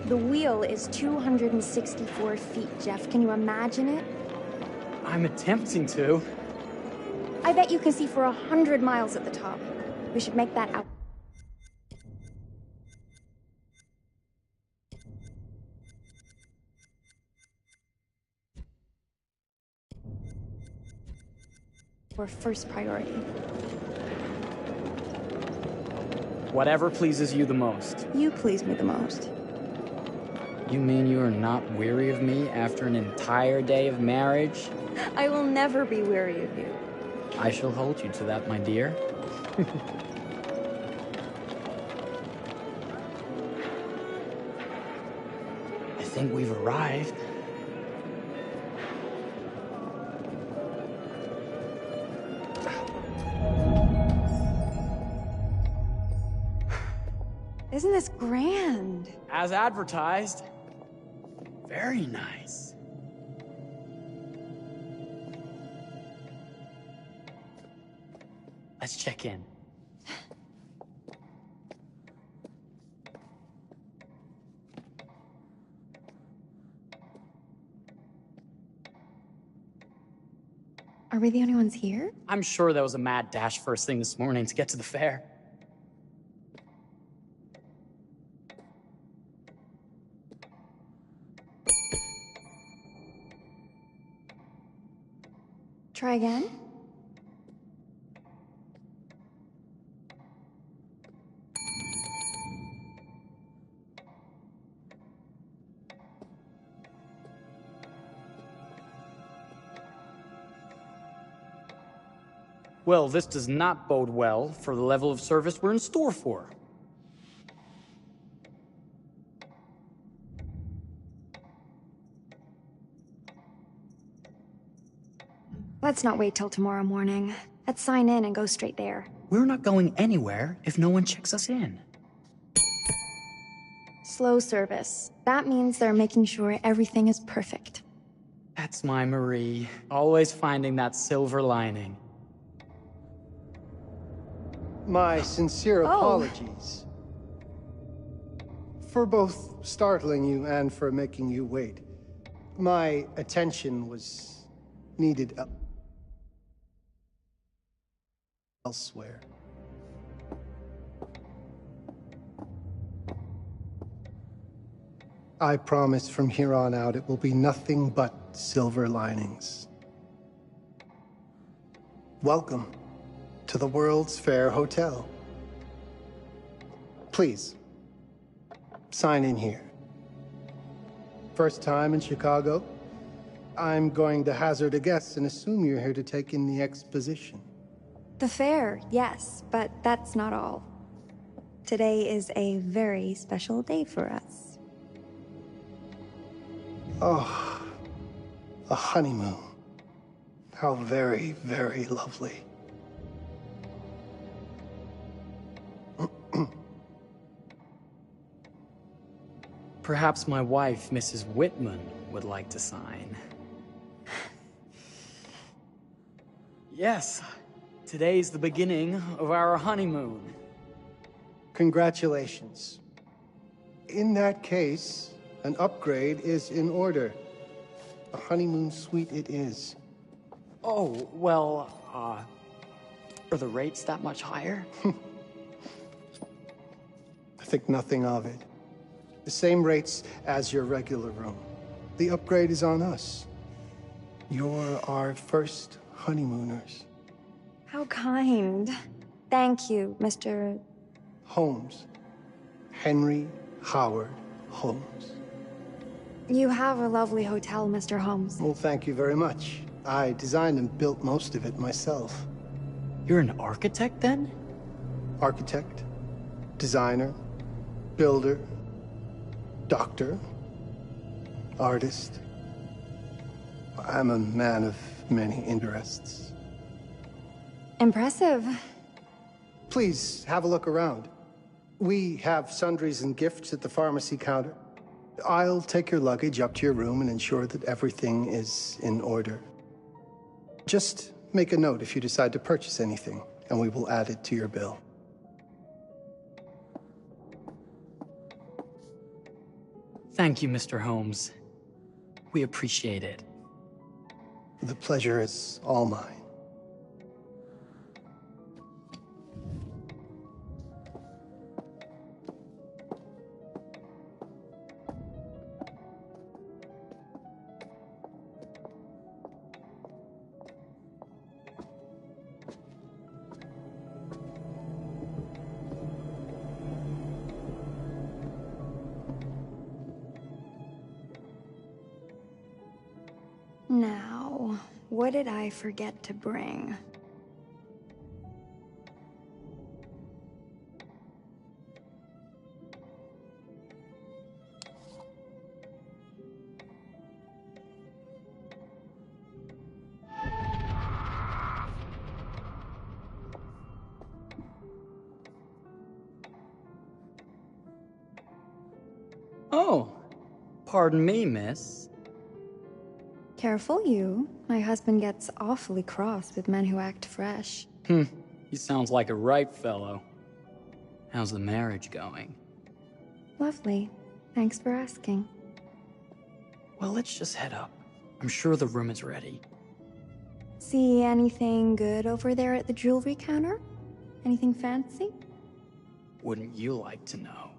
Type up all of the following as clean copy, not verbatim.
The wheel is 264 feet, Jeff. Can you imagine it? I'm attempting to. I bet you can see for 100 miles at the top. We should make that out. Our first priority. Whatever pleases you the most. You please me the most. You mean you are not weary of me after an entire day of marriage? I will never be weary of you. I shall hold you to that, my dear. I think we've arrived. Isn't this grand? As advertised. Very nice. Let's check in. Are we the only ones here? I'm sure there was a mad dash first thing this morning to get to the fair. Try again? Well, this does not bode well for the level of service we're in store for. Let's not wait till tomorrow morning. Let's sign in and go straight there. We're not going anywhere if no one checks us in. Slow service. That means they're making sure everything is perfect. That's my Marie, always finding that silver lining. My sincere apologies for both startling you and for making you wait. My attention was needed elsewhere. I promise from here on out it will be nothing but silver linings. Welcome to the World's Fair Hotel. Please, sign in here. First time in Chicago? I'm going to hazard a guess and assume you're here to take in the exposition. The fair, yes, but that's not all. Today is a very special day for us. Oh, a honeymoon. How very, very lovely. Perhaps my wife, Mrs. Whitman, would like to sign. Yes, today's the beginning of our honeymoon. Congratulations. In that case, an upgrade is in order. A honeymoon suite it is. Oh, well, are the rates that much higher? I think nothing of it. The same rates as your regular room. The upgrade is on us. You're our first honeymooners. How kind. Thank you, Mr. Holmes. Henry Howard Holmes. You have a lovely hotel, Mr. Holmes. Well, thank you very much. I designed and built most of it myself. You're an architect, then? Architect, designer, builder, doctor, artist. I'm a man of many interests. Impressive. Please, have a look around. We have sundries and gifts at the pharmacy counter. I'll take your luggage up to your room and ensure that everything is in order. Just make a note if you decide to purchase anything, and we will add it to your bill. Thank you, Mr. Holmes. We appreciate it. The pleasure is all mine. Now, what did I forget to bring? Oh, pardon me, miss. Careful you. My husband gets awfully cross with men who act fresh. He sounds like a ripe fellow. How's the marriage going? Lovely. Thanks for asking. Well, let's just head up. I'm sure the room is ready. See anything good over there at the jewelry counter? Anything fancy? Wouldn't you like to know?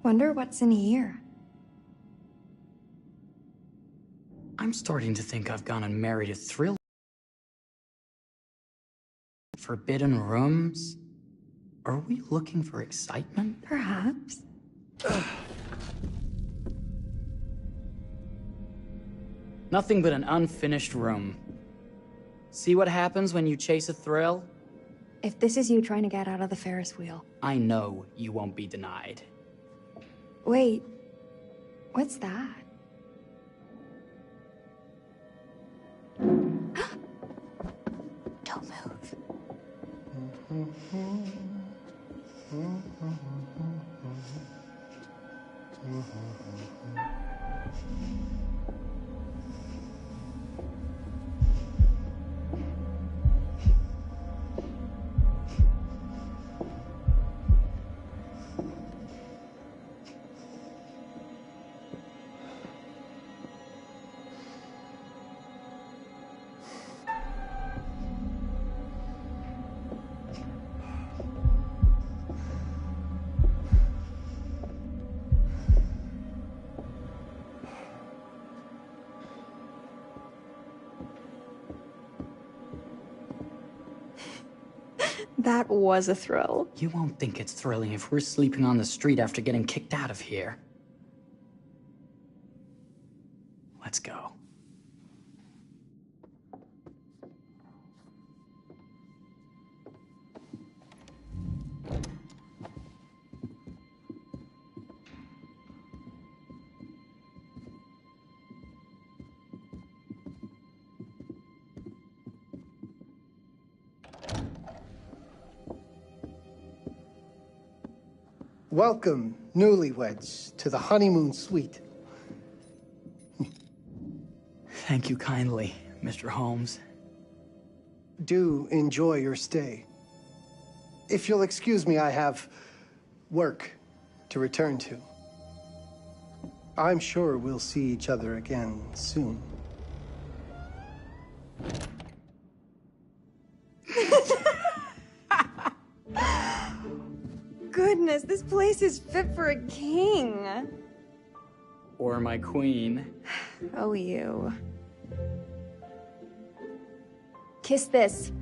Wonder what's in here. I'm starting to think I've gone and married a thrill. Forbidden rooms? Are we looking for excitement? Perhaps. Nothing but an unfinished room. See what happens when you chase a thrill? If this is you trying to get out of the Ferris wheel. I know you won't be denied. Wait, what's that? Don't move. That was a thrill. You won't think it's thrilling if we're sleeping on the street after getting kicked out of here. Let's go. Welcome, newlyweds, to the honeymoon suite. Thank you kindly, Mr. Holmes. Do enjoy your stay. If you'll excuse me, I have work to return to. I'm sure we'll see each other again soon. Goodness, this place is fit for a king. Or my queen. Oh, you. Kiss this.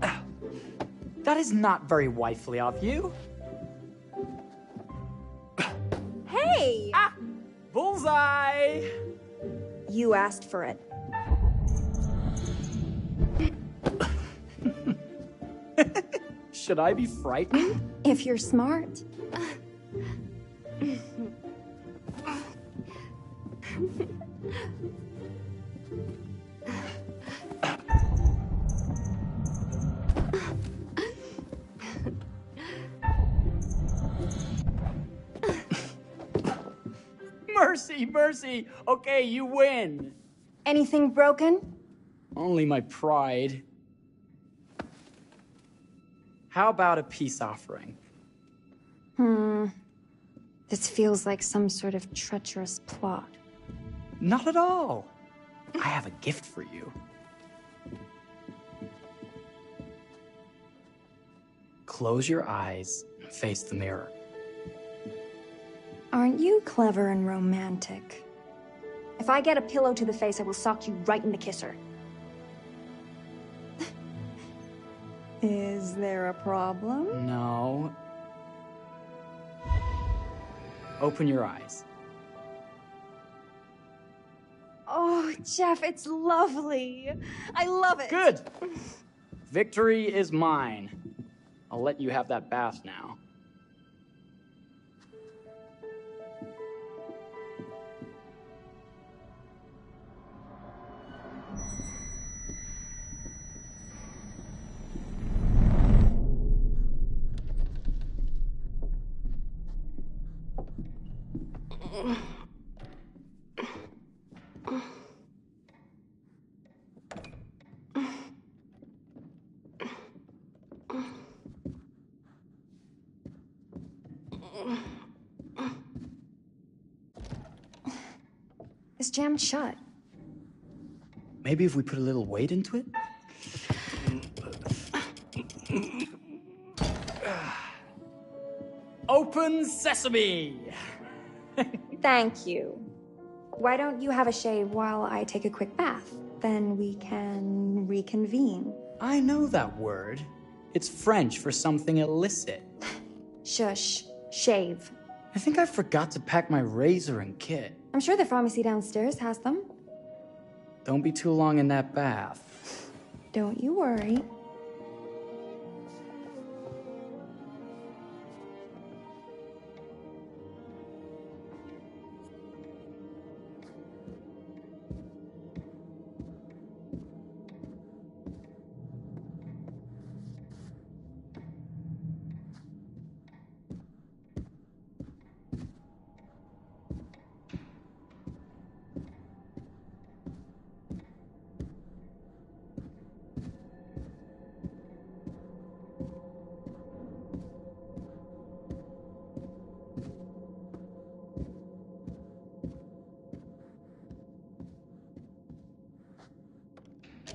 That is not very wifely of you. Hey! Ah! Bullseye! You asked for it. Should I be frightened? If you're smart. Mercy, mercy. Okay, you win. Anything broken? Only my pride. How about a peace offering? This feels like some sort of treacherous plot. Not at all. I have a gift for you. Close your eyes and face the mirror. Aren't you clever and romantic? If I get a pillow to the face, I will sock you right in the kisser. Is there a problem? No. Open your eyes. Oh, Jeff, it's lovely. I love it. Good. Victory is mine. I'll let you have that bath now. It's jammed shut. Maybe if we put a little weight into it? Open sesame! Thank you. Why don't you have a shave while I take a quick bath? Then we can reconvene. I know that word. It's French for something illicit. Shush. Shave. I think I forgot to pack my razor and kit. I'm sure the pharmacy downstairs has them. Don't be too long in that bath. Don't you worry.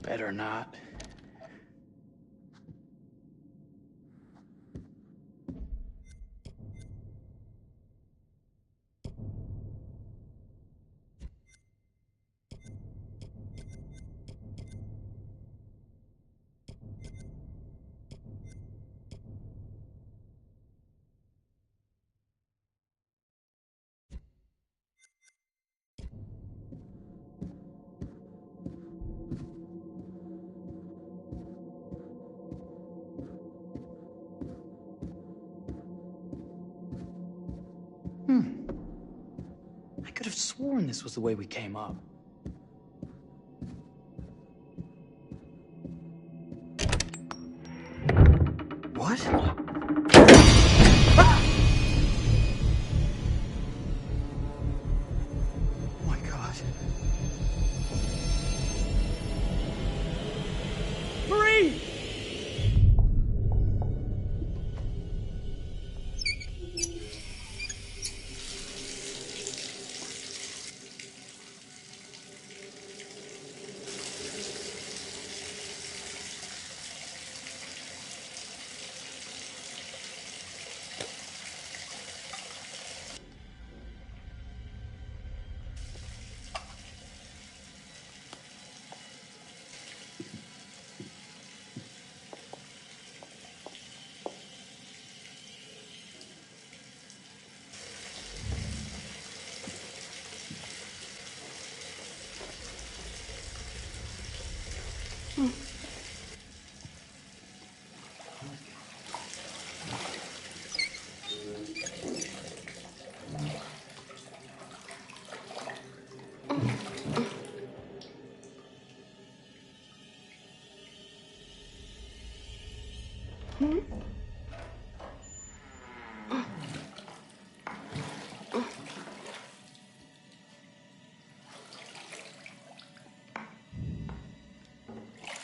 Better not. I could have sworn this was the way we came up. What? Ah! Oh my God. Marie!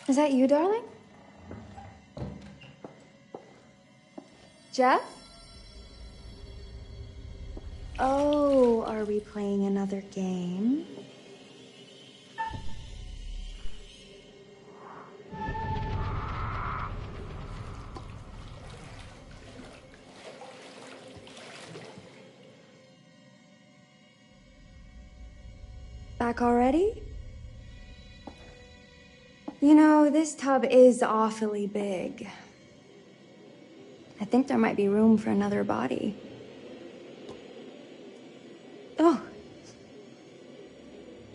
Is that you, darling? Jeff? Oh, are we playing another game? Back already? You know, this tub is awfully big. I think there might be room for another body. Oh.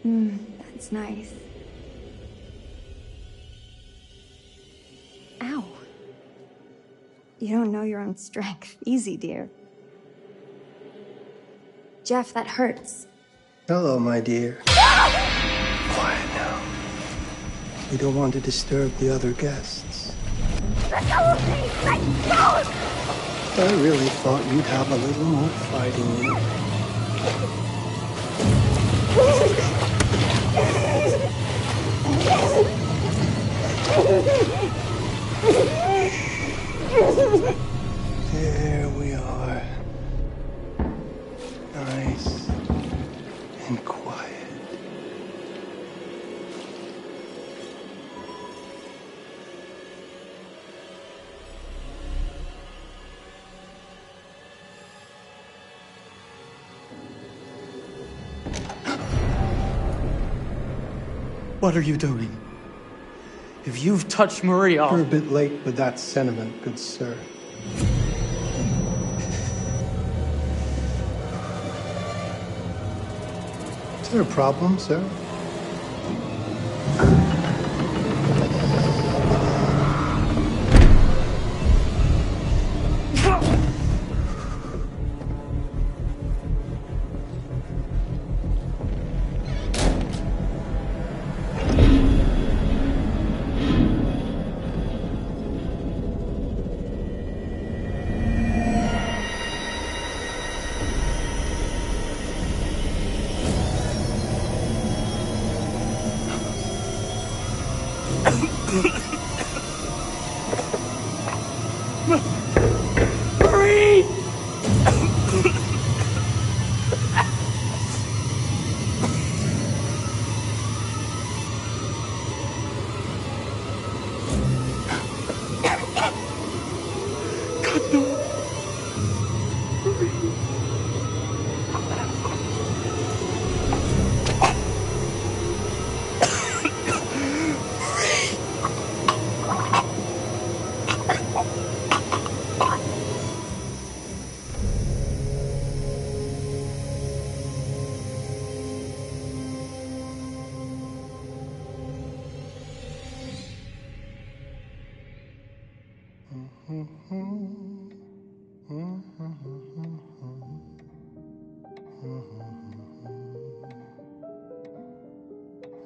That's nice. Ow. You don't know your own strength. Easy, dear. Jeff, that hurts. Hello, my dear. Quiet now. We don't want to disturb the other guests. Let go of me! Let go of me! I really thought you'd have a little more fight in you. There we are. Nice and quiet. What are you doing? If you've touched Marie, You're a bit late with that sentiment, good sir. Is there a problem, sir? Marie!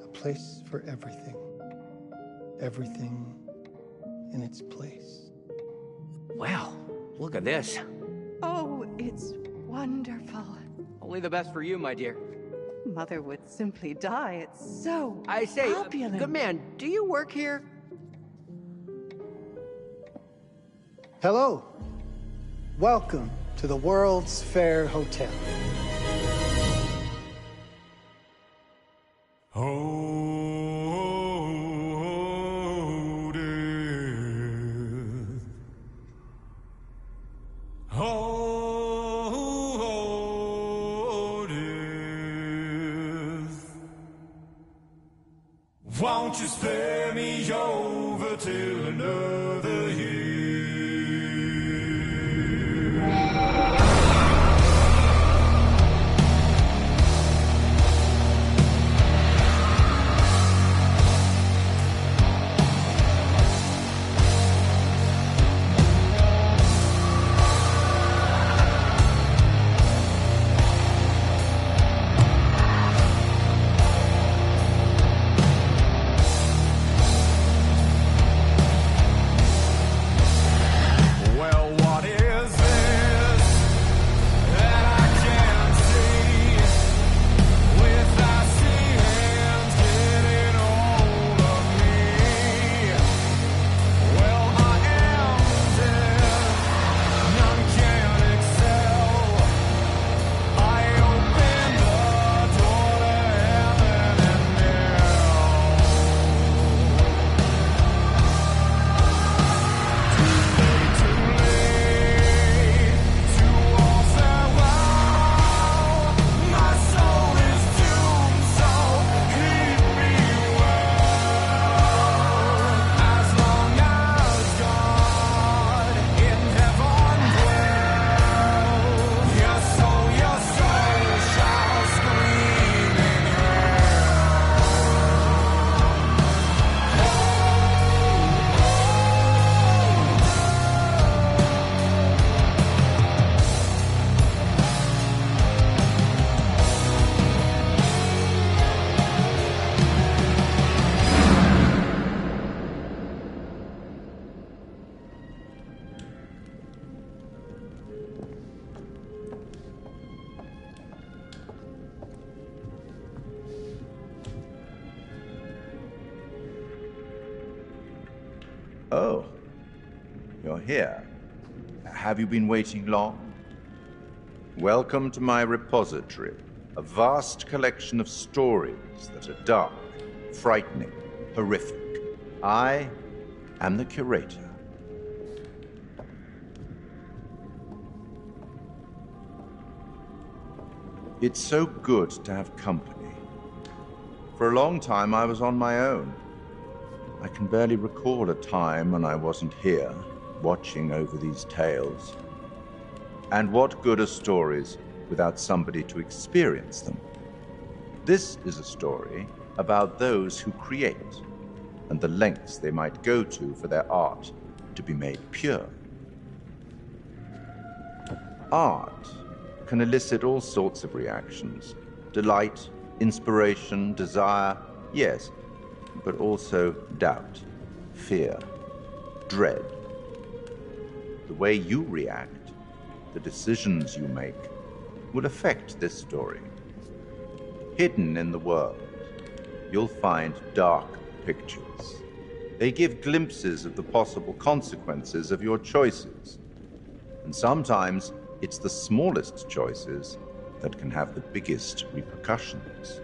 A place for everything. Everything in its place. Wow, look at this. Oh, it's wonderful. Only the best for you, my dear. Mother would simply die. It's so I say, opulent. good man, do you work here? Hello. Welcome to the World's Fair Hotel. Oh, death. Oh, death. Won't you spare me over till another year? you're here. Have you been waiting long? Welcome to my repository, a vast collection of stories that are dark, frightening, horrific. I am the curator. It's so good to have company. For a long time, I was on my own. I can barely recall a time when I wasn't here, watching over these tales. And what good are stories without somebody to experience them? This is a story about those who create, and the lengths they might go to for their art to be made pure. Art can elicit all sorts of reactions: delight, inspiration, desire, yes, but also doubt, fear, dread. The way you react, the decisions you make, will affect this story. Hidden in the world, you'll find dark pictures. They give glimpses of the possible consequences of your choices. And sometimes it's the smallest choices that can have the biggest repercussions.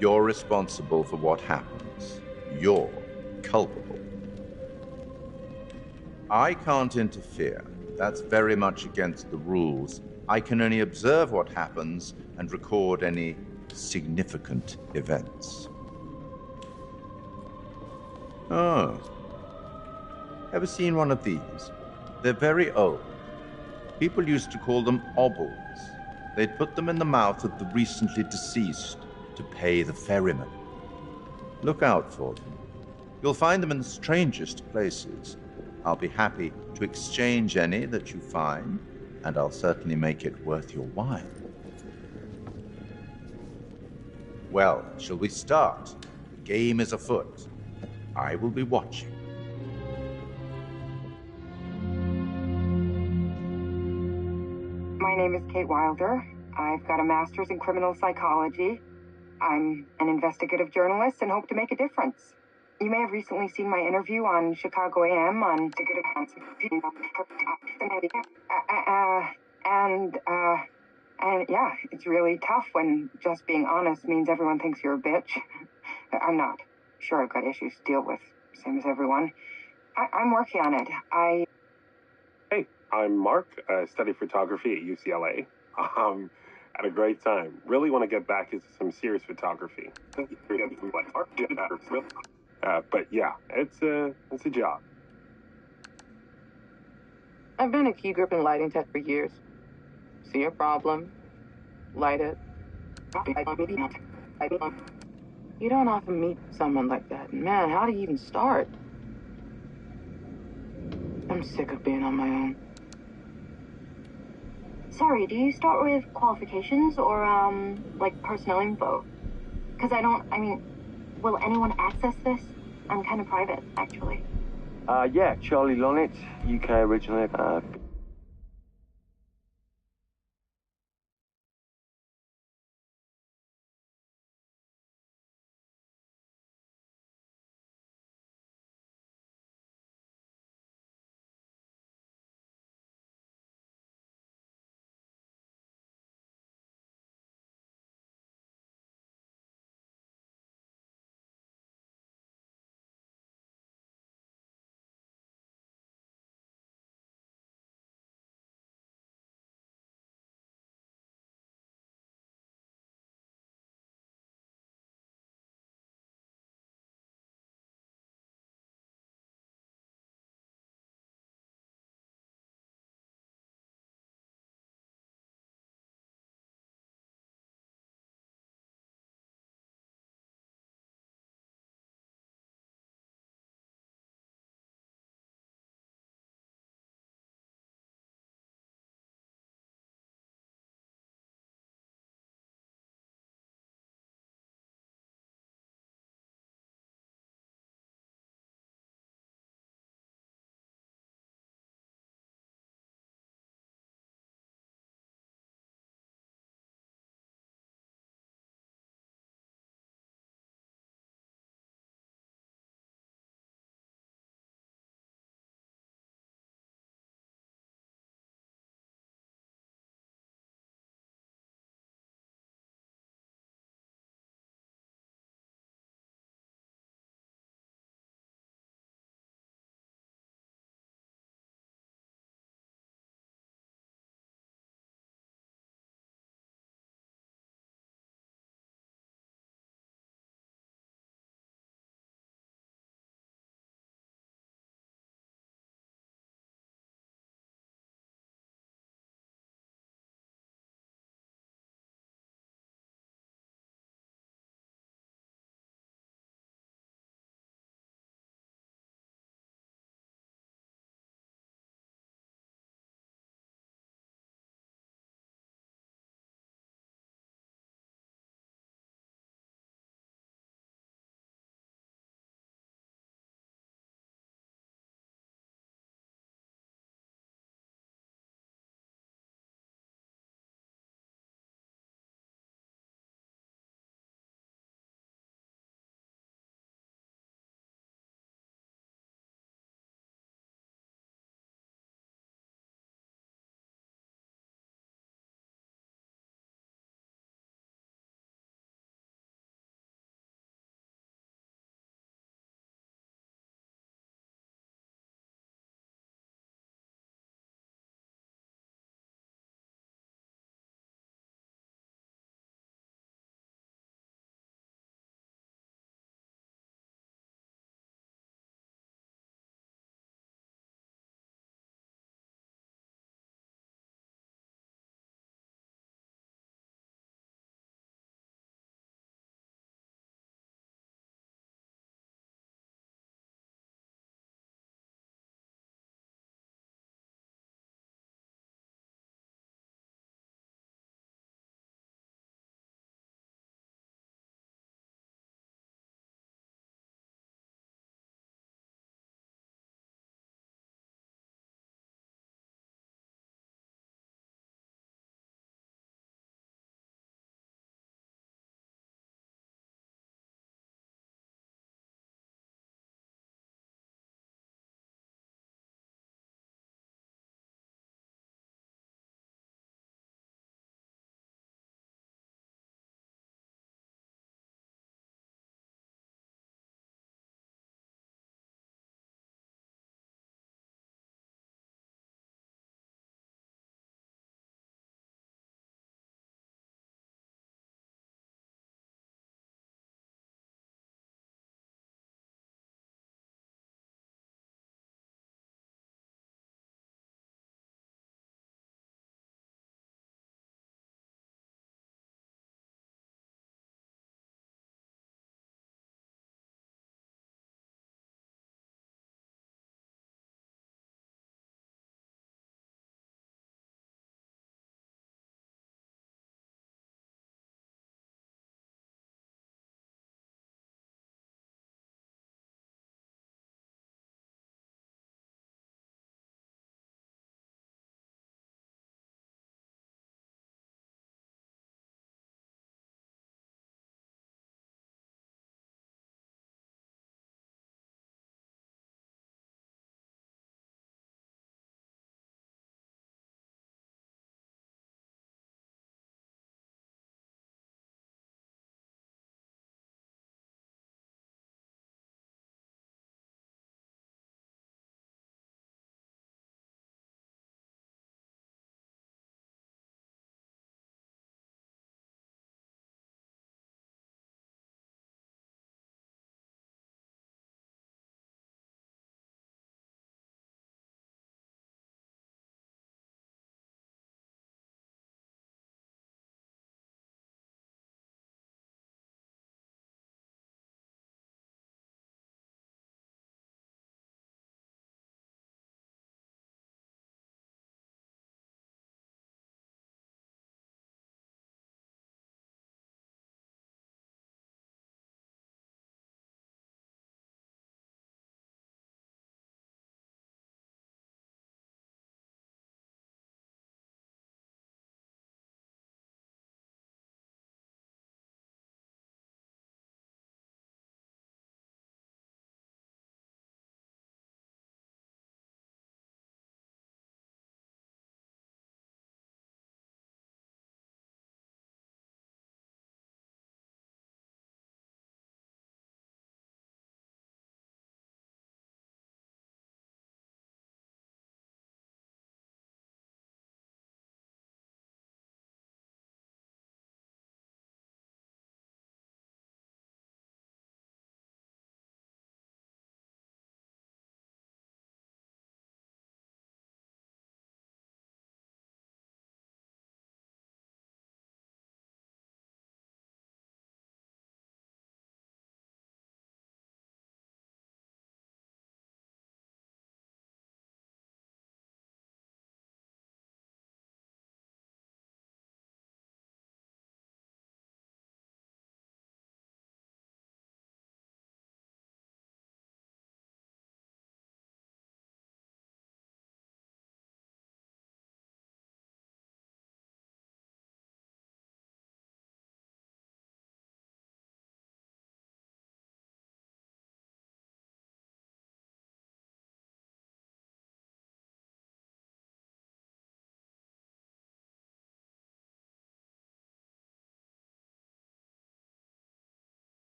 You're responsible for what happens. You're culpable. I can't interfere. That's very much against the rules. I can only observe what happens and record any significant events. Oh. Ever seen one of these? They're very old. People used to call them obbles. They'd put them in the mouth of the recently deceased to pay the ferryman. Look out for them. You'll find them in the strangest places. I'll be happy to exchange any that you find, and I'll certainly make it worth your while. Well, shall we start? The game is afoot. I will be watching. My name is Kate Wilder. I've got a master's in criminal psychology. I'm an investigative journalist and hope to make a difference. You may have recently seen my interview on Chicago AM on and yeah, it's really tough when just being honest means everyone thinks you're a bitch. I'm not. Sure, I've got issues to deal with, same as everyone. I'm working on it. Hey, I'm Mark. I study photography at UCLA. Had a great time. Really want to get back into some serious photography. But yeah, it's a job. I've been a key grip and lighting tech for years. See a problem, light it. You don't often meet someone like that. Man, how do you even start? I'm sick of being on my own. Sorry, do you start with qualifications or, like personnel info? Because will anyone access this? I'm kind of private, actually. Yeah, Charlie Lonnet, UK originally.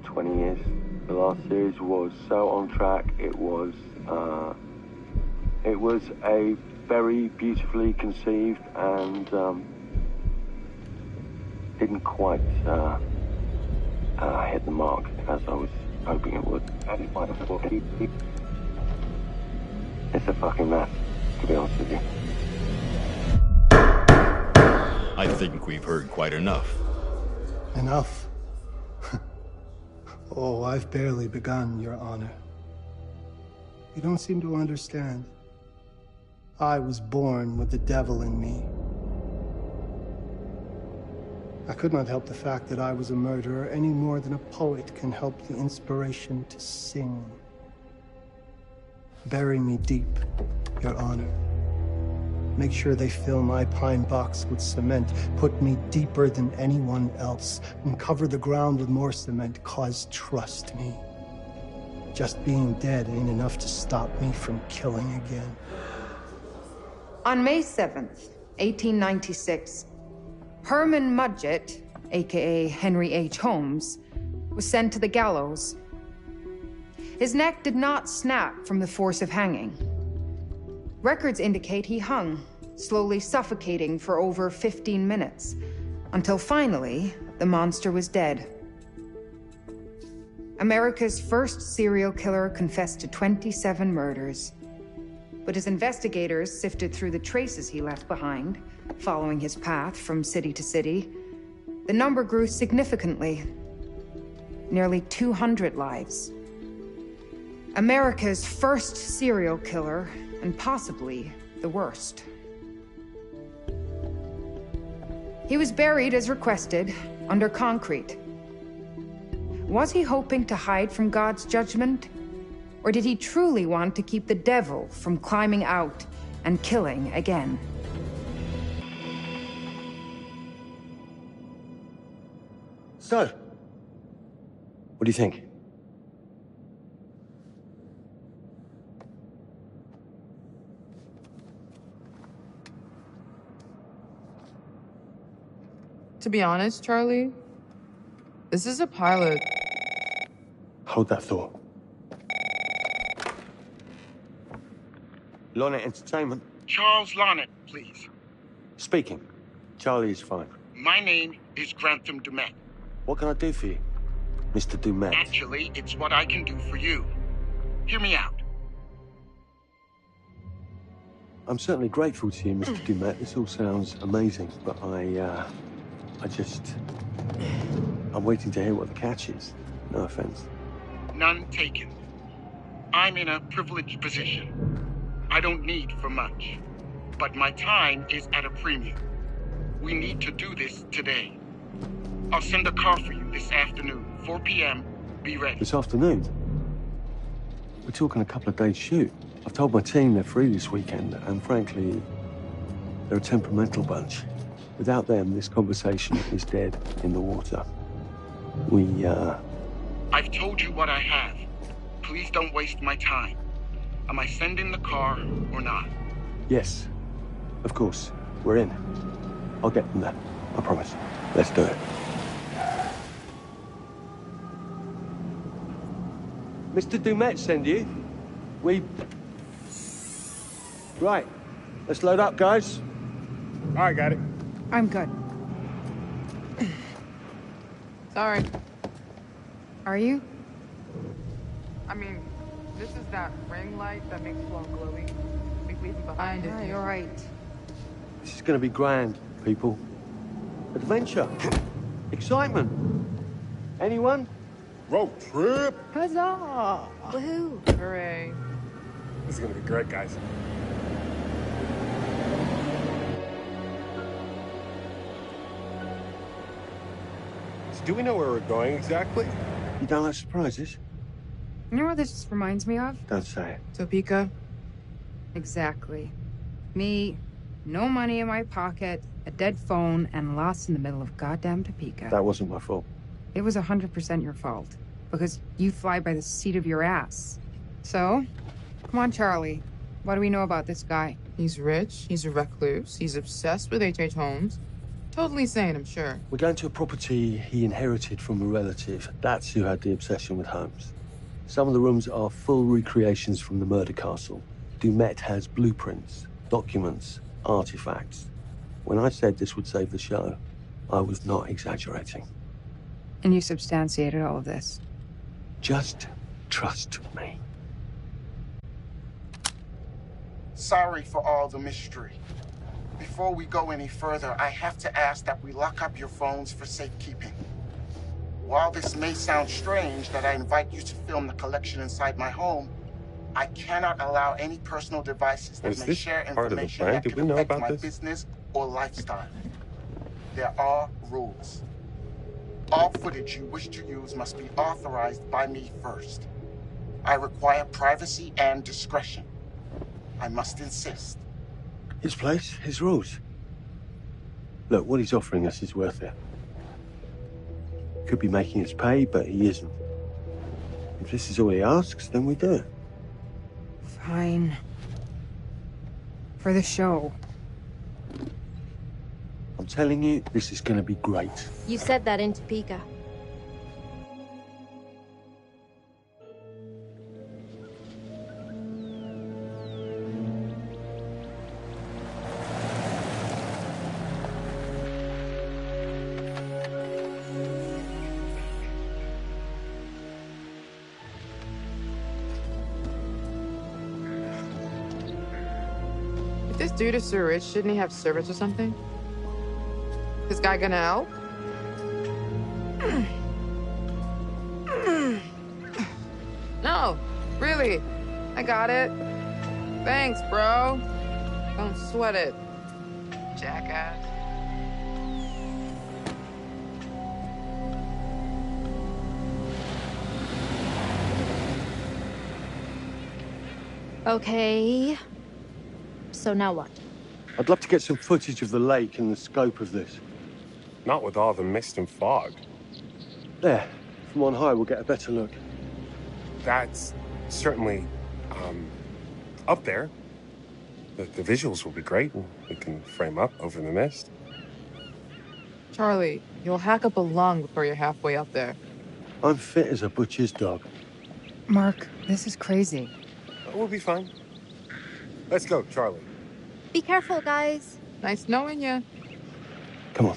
20 years. The last series was so on track. It was a very beautifully conceived and didn't quite hit the mark as I was hoping it would. It's a fucking mess, to be honest with you. I think we've heard quite enough. Enough? Oh, I've barely begun, Your Honor. You don't seem to understand. I was born with the devil in me. I could not help the fact that I was a murderer any more than a poet can help the inspiration to sing. Bury me deep, Your Honor. Make sure they fill my pine box with cement. Put me deeper than anyone else. And cover the ground with more cement, 'cause trust me, just being dead ain't enough to stop me from killing again. On May 7th, 1896, Herman Mudgett, aka Henry H. Holmes, was sent to the gallows. His neck did not snap from the force of hanging. Records indicate he hung, slowly suffocating for over 15 minutes, until finally, the monster was dead. America's first serial killer confessed to 27 murders. But as investigators sifted through the traces he left behind, following his path from city to city, the number grew significantly. Nearly 200 lives. America's first serial killer, and possibly the worst. He was buried as requested, under concrete. Was he hoping to hide from God's judgment? Or did he truly want to keep the devil from climbing out and killing again? So, what do you think? To be honest, Charlie, this is a pilot. Hold that thought. Lonnet Entertainment. Charles Lonnet, please. Speaking. Charlie is fine. My name is Grantham Dumet. What can I do for you, Mr. Dumet? Actually, it's what I can do for you. Hear me out. I'm certainly grateful to you, Mr. Dumet. This all sounds amazing, but I'm waiting to hear what the catch is. No offense. None taken. I'm in a privileged position. I don't need for much, but my time is at a premium. We need to do this today. I'll send a car for you this afternoon, 4 p.m. Be ready. This afternoon? We're talking a couple of days shoot. I've told my team they're free this weekend, and frankly, they're a temperamental bunch. Without them, this conversation is dead in the water. I've told you what I have. Please don't waste my time. Am I sending the car or not? Yes, of course. We're in. I'll get them there. I promise. Let's do it. Mr. Dumet send you? Right. Let's load up, guys. All right, got it. I'm good. Sorry. Are you? I mean, this is that ring light that makes it all glowy. We leave it behind it. Yeah, you're right. This is gonna be grand, people. Adventure. Excitement. Anyone? Road trip. Huzzah! Woohoo! Hooray. This is gonna be great, guys. So do we know where we're going exactly? You don't like surprises? You know what this reminds me of? Don't say it. Topeka? Exactly. Me, no money in my pocket, a dead phone, and lost in the middle of goddamn Topeka. That wasn't my fault. It was 100% your fault. Because you fly by the seat of your ass. So, come on, Charlie. What do we know about this guy? He's rich, he's a recluse, he's obsessed with H.H. Holmes. Totally sane, I'm sure. We're going to a property he inherited from a relative. That's who had the obsession with Holmes. Some of the rooms are full recreations from the murder castle. Dumet has blueprints, documents, artifacts. When I said this would save the show, I was not exaggerating. And you substantiated all of this? Just trust me. Sorry for all the mystery. Before we go any further, I have to ask that we lock up your phones for safekeeping. While this may sound strange that I invite you to film the collection inside my home, I cannot allow any personal devices that may share information that could affect my business or lifestyle. There are rules. All footage you wish to use must be authorized by me first. I require privacy and discretion. I must insist. His place, his rules. Look, what he's offering us is worth it. Could be making us pay, but he isn't. If this is all he asks, then we do it. Fine. For the show. I'm telling you, this is going to be great. You said that in Topeka. If this dude is so rich, shouldn't he have servants or something? This guy gonna help? No, really. I got it. Thanks, bro. Don't sweat it, jackass. Okay. So now what? I'd love to get some footage of the lake and the scope of this. Not with all the mist and fog. There. From on high, we'll get a better look. That's certainly, up there. The visuals will be great. We can frame up over the mist. Charlie, you'll hack up a lung before you're halfway up there. I'm fit as a butcher's dog. Mark, this is crazy. We'll be fine. Let's go, Charlie. Be careful, guys. Nice knowing you. Come on.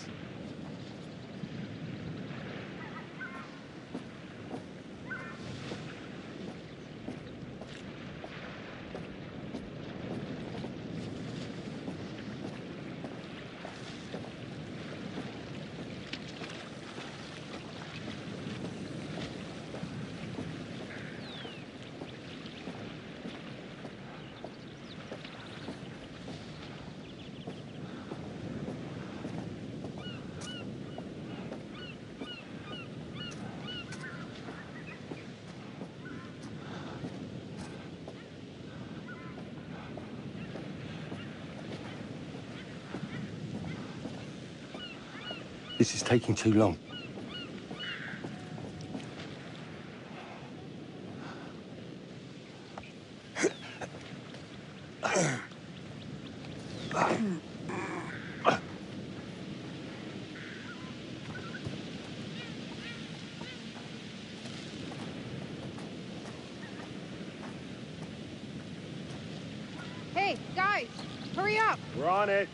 This is taking too long. Hey, guys, hurry up! We're on it.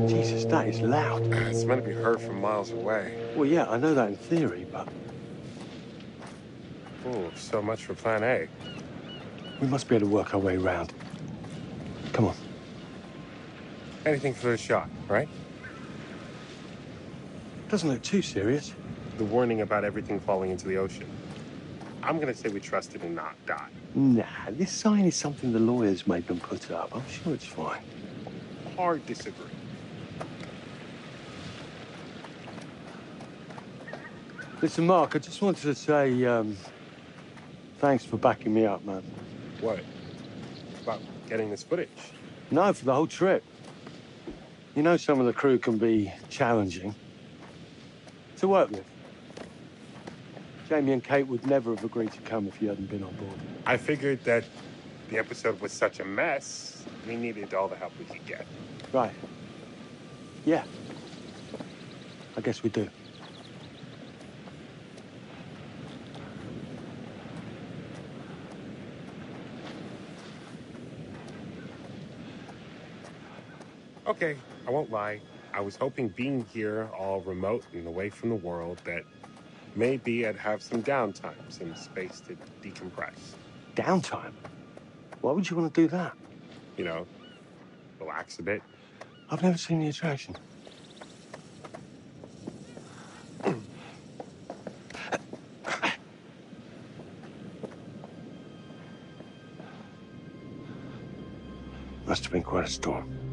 Jesus, that is loud. It's meant to be heard from miles away. Well, yeah, I know that in theory, but... Oh, so much for plan A. we must be able to work our way around. Come on. Anything for the shot, right? Doesn't look too serious. The warning about everything falling into the ocean. I'm gonna say we trust it and not die. Nah, this sign is something the lawyers made them put up. I'm sure it's fine. Hard disagree. Listen, Mark, I just wanted to say, thanks for backing me up, man. What? About getting this footage? No, for the whole trip. You know some of the crew can be challenging. To work with. Jamie and Kate would never have agreed to come if you hadn't been on board. I figured that the episode was such a mess, we needed all the help we could get. Right. Yeah. I guess we do. Okay, I won't lie. I was hoping being here all remote and away from the world that maybe I'd have some downtime, some space to decompress. Downtime? Why would you want to do that? You know, relax a bit. I've never seen the attraction. Must have been quite a storm.